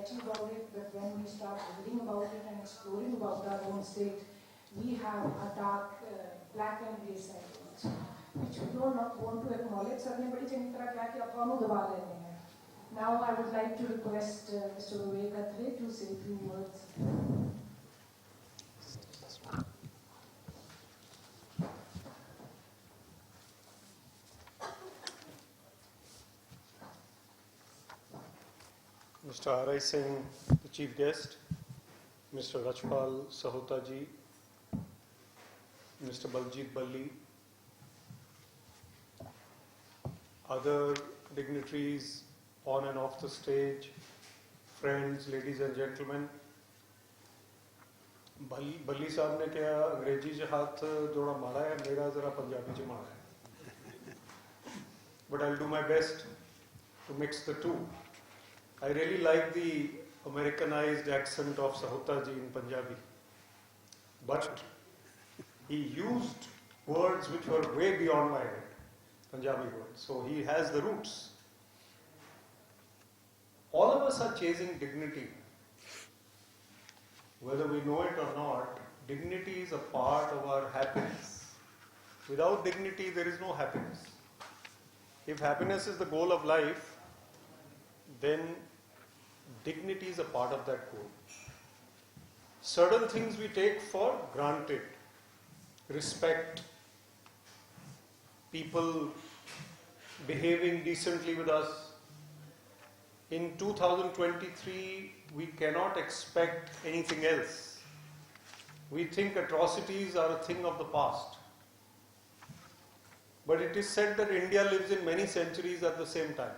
sketchy about it, but when we start reading about it and exploring about our own state, we have a dark, black and grey side also, which we don't not want to acknowledge. Now I would like to request Mr. Vivek Atray to say a few words. Mr. R.I. Singh, the chief guest, Mr. Rajpal Sahota ji, Mr. Baljit Balli, other dignitaries on and off the stage, friends, ladies and gentlemen. बल्ली साहब ने क्या अंग्रेजी से हाथ जोड़ा मारा है, मेरा जरा पंजाबी से मारा है. But I'll do my best to mix the two. I really like the Americanized accent of Sahota ji in Punjabi, but he used words which were way beyond my head, Punjabi words. So he has the roots. All of us are chasing dignity. Whether we know it or not, dignity is a part of our happiness. Without dignity, there is no happiness. If happiness is the goal of life, then dignity is a part of that goal. Certain things we take for granted. Respect, people behaving decently with us. In 2023, we cannot expect anything else. We think atrocities are a thing of the past. But it is said that India lives in many centuries at the same time.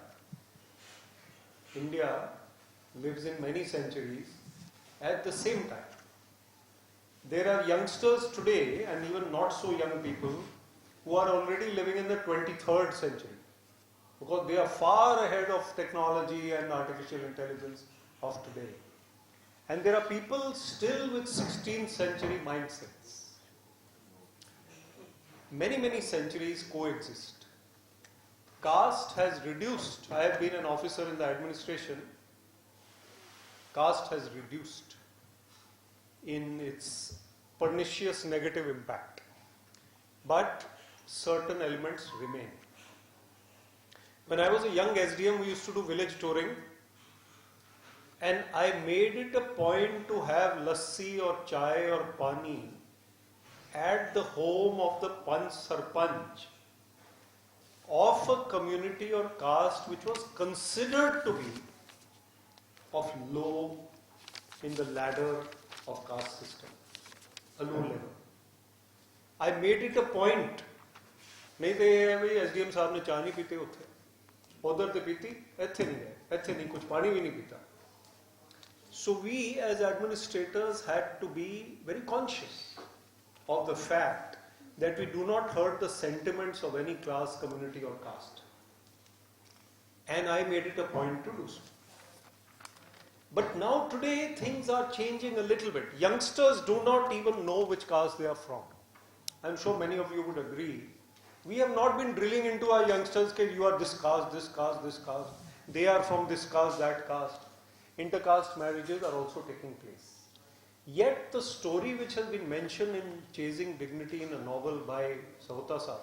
India lives in many centuries at the same time. There are youngsters today, and even not so young people, who are already living in the 23rd century, because they are far ahead of technology and artificial intelligence of today. And there are people still with 16th century mindsets. Many centuries coexist. Caste has reduced. I have been an officer in the administration. Caste has reduced in its pernicious negative impact. But certain elements remain. When I was a young SDM, we used to do village touring, and I made it a point to have lassi or chai or pani at the home of the Panch Sarpanch of a community or caste which was considered to be of low in the ladder of caste system, a low level. I made it a point. नहीं तो ये है भाई SDM साहब ने चाय नहीं पीते उठे, उधर तो पीती, ऐसे नहीं है, ऐसे नहीं, कुछ पानी भी नहीं पीता. So we as administrators had to be very conscious of the fact that we do not hurt the sentiments of any class, community or caste. And I made it a point to do so. But now today things are changing a little bit. Youngsters do not even know which caste they are from. I'm sure many of you would agree. We have not been drilling into our youngsters that you are this caste, this caste, this caste. They are from this caste, that caste. Intercaste marriages are also taking place. Yet the story which has been mentioned in Chasing Dignity in a novel by Sahota Saab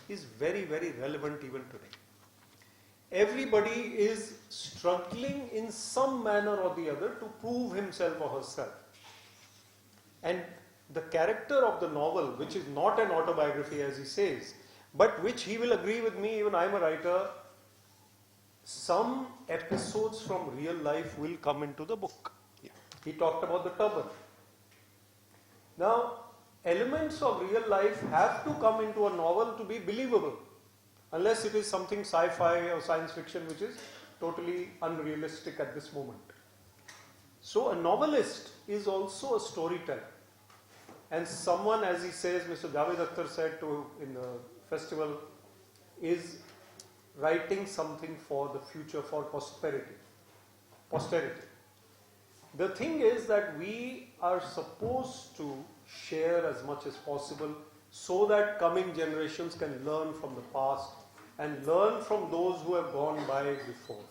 is very relevant even today. Everybody is struggling in some manner or the other to prove himself or herself. And the character of the novel, which is not an autobiography as he says, but which he will agree with me, even I am a writer, some episodes from real life will come into the book. Yeah. He talked about the turban. Now, elements of real life have to come into a novel to be believable, unless it is something sci-fi or science fiction which is totally unrealistic at this moment. So a novelist is also a storyteller. And someone, as he says, Mr. Javed Akhtar said in the festival, is writing something for the future, for posterity. The thing is that we are supposed to share as much as possible so that coming generations can learn from the past and learn from those who have gone by before.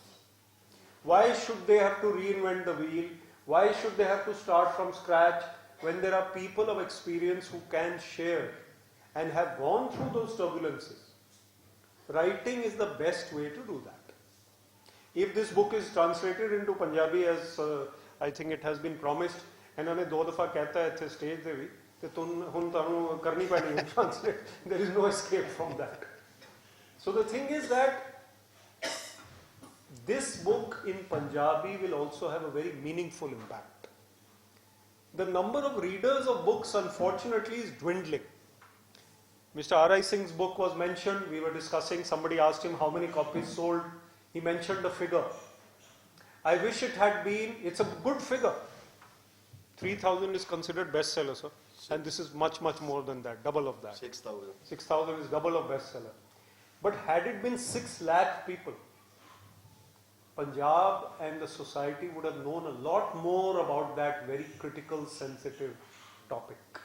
Why should they have to reinvent the wheel? Why should they have to start from scratch when there are people of experience who can share and have gone through those turbulences? Writing is the best way to do that. If this book is translated into Punjabi as I think it has been promised, ਇਹਨਾਂ ਨੇ 2 ਦਫਾ ਕਹਿਤਾ ਹੈ ਇੱਥੇ stage ਤੇ ਵੀ ਤੇ ਹੁਣ ਤੁਹਾਨੂੰ ਕਰਨੀ ਪੈਣੀ ਹੈ translate. There is no escape from that. So the thing is that this book in Punjabi will also have a very meaningful impact. The number of readers of books unfortunately is dwindling. Mr. NRI Singh's book was mentioned, we were discussing, somebody asked him how many copies sold, he mentioned a figure. I wish it had been, it's a good figure. 3,000 is considered bestseller, sir. And this is much, much more than that, double of that. 6,000. 6,000 is double of bestseller. But had it been 6 lakh people, Punjab and the society would have known a lot more about that very critical, sensitive topic.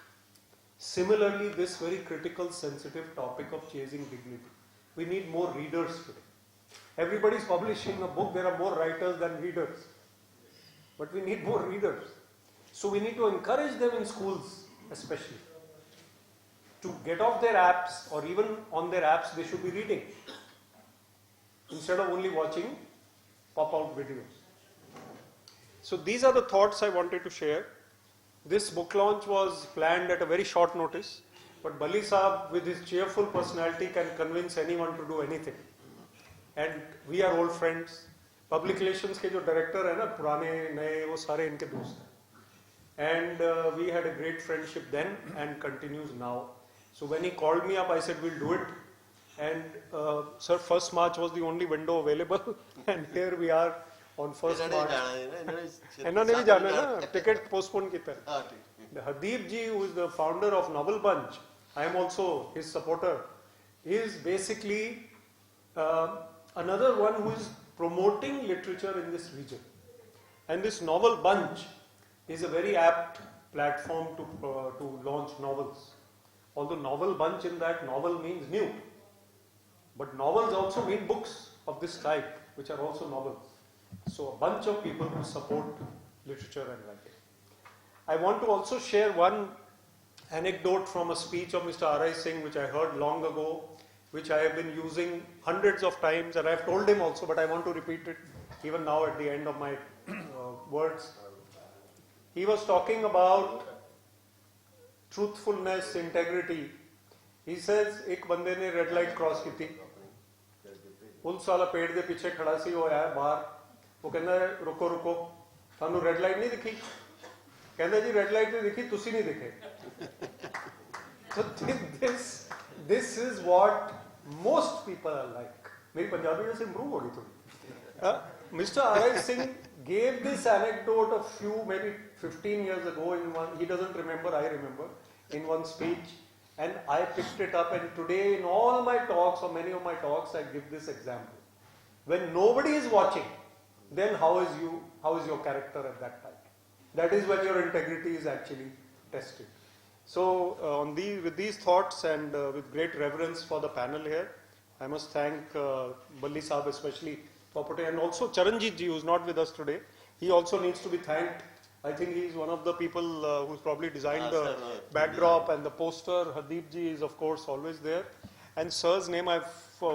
Similarly, this very critical, sensitive topic of chasing dignity. We need more readers today. Everybody is publishing a book, there are more writers than readers. But we need more readers. So we need to encourage them in schools, especially, to get off their apps, or even on their apps they should be reading instead of only watching pop-out videos. So these are the thoughts I wanted to share. This book launch was planned at a very short notice, but Bali Saab with his cheerful personality can convince anyone to do anything. And we are old friends. Public relations के जो director है ना पुराने नए वो सारे इनके दोस्त हैं. And we had a great friendship then and continues now. So when he called me up, I said we'll do it. And sir, 1st March was the only window available, and here we are on 1st March. इन्होंने भी जाना है ना, ticket postpone किया है. The Hardeep ji, who is the founder of Novel Bunch, I am also his supporter, is basically another one who is promoting literature in this region. And this Novel Bunch is a very apt platform to launch novels. Although Novel Bunch, in that novel means new. But novels also mean books of this type, which are also novels. So a bunch of people who support literature and writing. I want to also share one anecdote from a speech of Mr. NRI Singh, which I heard long ago, which I have been using hundreds of times, and I have told him also, but I want to repeat it even now at the end of my words. He was talking about truthfulness, integrity. He says, एक बंदे ने red light cross की थी, police वाला पेड़ के पीछे खड़ा सी, वो आया बाहर, वो कहता है रुको रुको, थानू रेड लाइट नहीं दिखी? कहता जी रेड लाइट नहीं दिखी, तुसी नहीं दिखे. So this is what most people are like. मेरी पंजाबी जैसे improve होगी थोड़ी. Mr. NRI Singh gave this anecdote a few, maybe 15 years ago in one, he doesn't remember, I remember, in one speech, and I picked it up, and today in all my talks, or many of my talks, I give this example. When nobody is watching, then how is your character at that time? That is when your integrity is actually tested. So with these thoughts and with great reverence for the panel here, I must thank Balli Saab especially for putting, and also Charanjit ji, who is not with us today. He also needs to be thanked. I think he is one of the people who's probably designed the backdrop and the poster. Hardeep ji is of course always there. And sir's name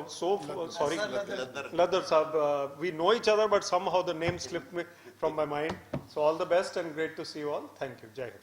sorry, Ladar Saab. We know each other, but somehow the name slipped me from my mind. So all the best and great to see you all. Thank you. Jai Hind.